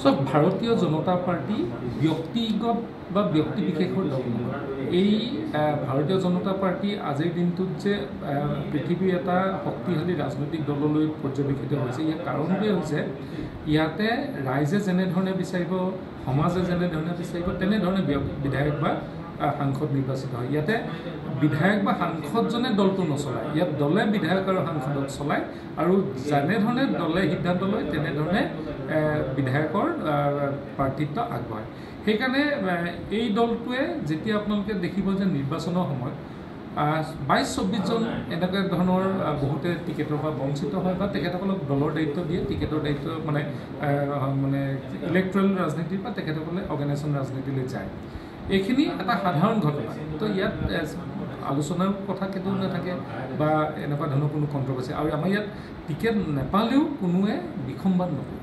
সব ভাৰতীয় জনতা পাৰ্টি ব্যক্তিগত বা ব্যক্তি বিশেষৰ দল নহয়। এই ভাৰতীয় জনতা পাৰ্টি আজিৰ দিনটোত যে পৃথিৱীৰ এটা শক্তিশালী ৰাজনৈতিক দললৈ পৰ্যবেক্ষিত হৈছে, ইয়াৰ কাৰণটোৱে হৈছে ইয়াতে ৰাইজে যেনেধৰণে বিচাৰিব, সমাজে যেনেধৰণে বিচাৰিব, তেনেধৰণে বিধায়ক বা সাংসদ নিৰ্বাচিত হয়। ইয়াতে বিধায়ক বা সাংসদজনে দলটো নচলায়, ইয়াত দলে বিধায়ক আৰু সাংসদক চলায়, আৰু যেনেধৰণে দলে সিদ্ধান্ত লয় তেনেধৰণে বিধায়কৰ প্ৰাৰ্থিত্ব আগবঢ়ায়। সেইকাৰণে এই দলটোৱে যেতিয়া আপোনালোকে দেখিব যে নিৰ্বাচনৰ সময়ত 22-24জন এনেকুৱা ধৰণৰ বহুতে টিকেটৰ পৰা বঞ্চিত হয় বা তেখেতসকলক দলৰ দায়িত্ব দিয়ে, টিকেটৰ দায়িত্ব মানে ইলেক্ট্ৰেল ৰাজনীতিৰ পৰা তেখেতসকলে অৰ্গেনাইজেশ্যন ৰাজনীতিলৈ যায়। এইখিনি এটা সাধাৰণ ঘটনা। তো ইয়াত আলোচনাৰ কথা কেতিয়াও নাথাকে বা এনেকুৱা ধৰণৰ কোনো কণ্ট্ৰভাৰ্চি, আৰু আমাৰ ইয়াত টিকেট নাপালেও কোনোৱে বিসম্বাদ নকৰে।